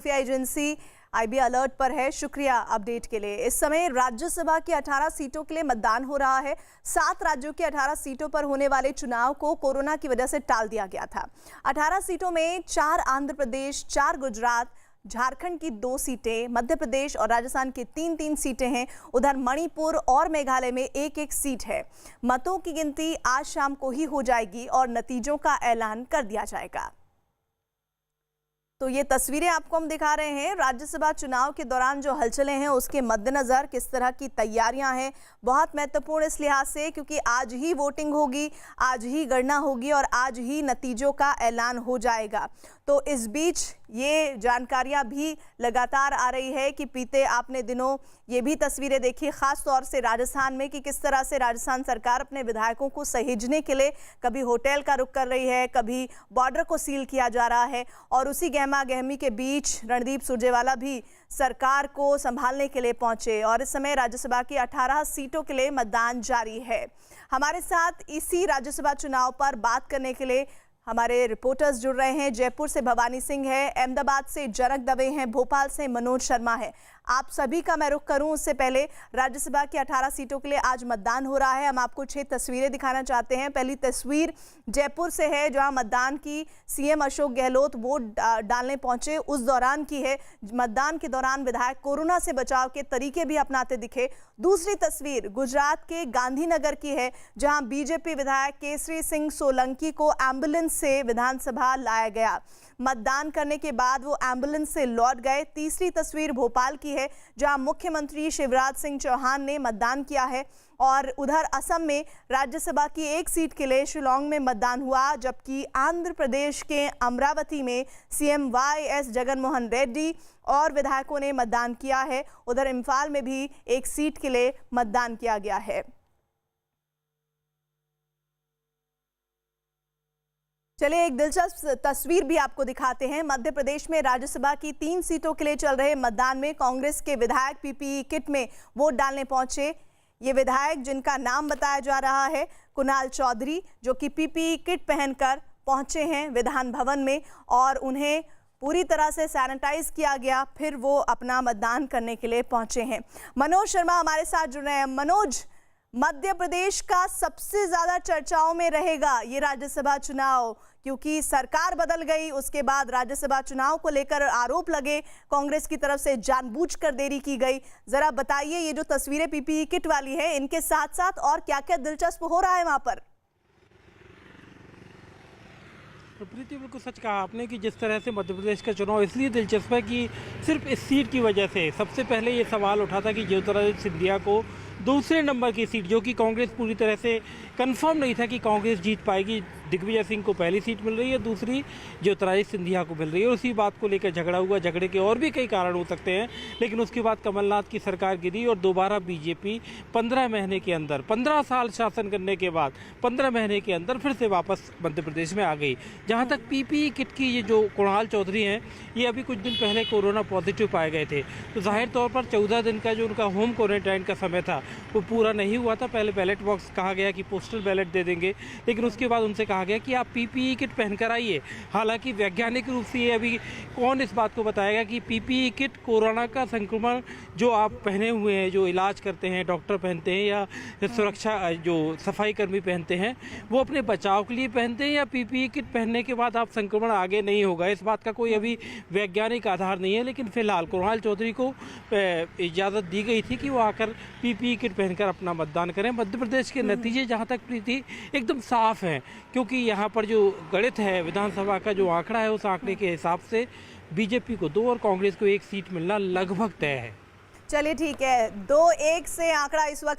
खुफिया agency IB alert पर है। शुक्रिया अपडेट के लिए। इस समय राज्यसभा की 18 सीटों के लिए मतदान हो रहा है। 7 राज्यों की 18 सीटों पर होने वाले चुनाव को कोरोना की वजह से टाल दिया गया था। 18 सीटों में 4 आंध्र प्रदेश, 4 गुजरात, झारखंड की 2 सीटें, मध्य प्रदेश और राजस्थान की 3-3 सीटें हैं। उधर मणिपुर और मेघालय में 1-1 सीट है। मतों की गिनती आज शाम को ही हो जाएगी और नतीजों का ऐलान कर दिया जाएगा। तो ये तस्वीरें आपको हम दिखा रहे हैं राज्यसभा चुनाव के दौरान जो हलचलें हैं उसके मद्देनजर किस तरह की तैयारियां हैं। बहुत महत्वपूर्ण इस लिहाज से क्योंकि आज ही वोटिंग होगी, आज ही गणना होगी और आज ही नतीजों का ऐलान हो जाएगा। तो इस बीच ये जानकारियां भी लगातार आ रही है कि बीते आपने दिनों ये भी तस्वीरें देखी, खास तौर से राजस्थान में, कि किस तरह से राजस्थान सरकार अपने विधायकों को सहेजने के लिए कभी होटल का रुख कर रही है, कभी बॉर्डर को सील किया जा रहा है। और उसी गहमा गहमी के बीच रणदीप सुरजेवाला भी सरकार को संभालने के लिए पहुंचे और इस समय राज्यसभा की 18 सीटों के लिए मतदान जारी है। हमारे साथ इसी राज्यसभा चुनाव पर बात करने के लिए हमारे रिपोर्टर्स जुड़ रहे हैं। जयपुर से भवानी सिंह है, अहमदाबाद से जनक दवे हैं, भोपाल से मनोज शर्मा है। आप सभी का मैं रुख करूं उससे पहले राज्यसभा की 18 सीटों के लिए आज मतदान हो रहा है। हम आपको 6 तस्वीरें दिखाना चाहते हैं। पहली तस्वीर जयपुर से है जहां मतदान की सीएम अशोक गहलोत वोट डालने पहुंचे उस दौरान की है। मतदान के दौरान विधायक कोरोना से बचाव के तरीके भी अपनाते दिखे। दूसरी तस्वीर गुजरात के गांधीनगर की है जहां बीजेपी विधायक केसरी सिंह सोलंकी को एम्बुलेंस से विधानसभा लाया गया। मतदान करने के बाद वो एम्बुलेंस से लौट गए। तीसरी तस्वीर भोपाल की है जहां मुख्यमंत्री शिवराज सिंह चौहान ने मतदान किया है। और उधर असम में राज्यसभा की 1 सीट के लिए शिलांग में मतदान हुआ, जबकि आंध्र प्रदेश के अमरावती में सीएम वाईएस जगनमोहन रेड्डी और विधायकों ने मतदान किया है। उधर इम्फाल में भी 1 सीट के लिए मतदान किया गया है। चलिए एक दिलचस्प तस्वीर भी आपको दिखाते हैं। मध्य प्रदेश में राज्यसभा की 3 सीटों के लिए चल रहे मतदान में कांग्रेस के विधायक पीपीई किट में वोट डालने पहुंचे। ये विधायक जिनका नाम बताया जा रहा है कुणाल चौधरी, जो कि पीपीई किट पहनकर पहुंचे हैं विधान भवन में और उन्हें पूरी तरह से सैनिटाइज किया गया, फिर वो अपना मतदान करने के लिए पहुंचे हैं। मनोज शर्मा हमारे साथ जुड़ रहे हैं। मनोज, मध्य प्रदेश का सबसे ज्यादा चर्चाओं में रहेगा ये राज्यसभा चुनाव, क्योंकि सरकार बदल गई, उसके बाद राज्यसभा चुनाव को लेकर आरोप लगे, कांग्रेस की तरफ से जानबूझकर देरी की गई। जरा बताइए ये जो तस्वीरें पीपीई किट वाली है, इनके साथ साथ और क्या क्या दिलचस्प हो रहा है वहां पर? तो प्रीति, बिल्कुल सच कहा आपने कि जिस तरह से मध्य प्रदेश का चुनाव इसलिए दिलचस्प है कि सिर्फ इस सीट की वजह से सबसे पहले ये सवाल उठा था कि ज्योतिरादित्य सिंधिया को दूसरे नंबर की सीट, जो कि कांग्रेस पूरी तरह से कंफर्म नहीं था कि कांग्रेस जीत पाएगी, दिग्विजय सिंह को पहली सीट मिल रही है, दूसरी ज्योतिरादित्य सिंधिया को मिल रही है। उसी बात को लेकर झगड़ा हुआ। झगड़े के और भी कई कारण हो सकते हैं, लेकिन उसके बाद कमलनाथ की सरकार गिरी और दोबारा बीजेपी 15 महीने के अंदर, 15 साल शासन करने के बाद 15 महीने के अंदर फिर से वापस मध्य प्रदेश में आ गई। जहाँ तक पीपीई किट की ये जो कुणाल चौधरी हैं, ये अभी कुछ दिन पहले कोरोना पॉजिटिव पाए गए थे, तो जाहिर तौर पर 14 दिन का जो उनका होम क्वारंटाइन का समय था वो पूरा नहीं हुआ था। पहले बैलेट बॉक्स कहा गया कि पोस्टल बैलेट दे देंगे, लेकिन उसके बाद उनसे कहा गया कि आप पीपीई किट पहनकर आइए। हालांकि वैज्ञानिक रूप से ये अभी कौन इस बात को बताएगा कि पीपीई किट कोरोना का संक्रमण जो आप पहने हुए हैं, जो इलाज करते हैं, डॉक्टर पहनते हैं या सुरक्षा जो सफाई कर्मी पहनते हैं, वो अपने बचाव के लिए पहनते हैं, या पीपीई किट पहनने के बाद आप संक्रमण आगे नहीं होगा, इस बात का कोई अभी वैज्ञानिक आधार नहीं है। लेकिन फिलहाल कुणाल चौधरी को इजाज़त दी गई थी कि वो आकर पीपीई किट पहनकर अपना मतदान करें। मध्य प्रदेश के नतीजे जहां तक प्रीति एकदम साफ हैं, क्योंकि यहां पर जो गणित है, विधानसभा का जो आंकड़ा है, उस आंकड़े के हिसाब से बीजेपी को 2 और कांग्रेस को 1 सीट मिलना लगभग तय है। चलिए ठीक है, 2-1 से आंकड़ा इस वक्त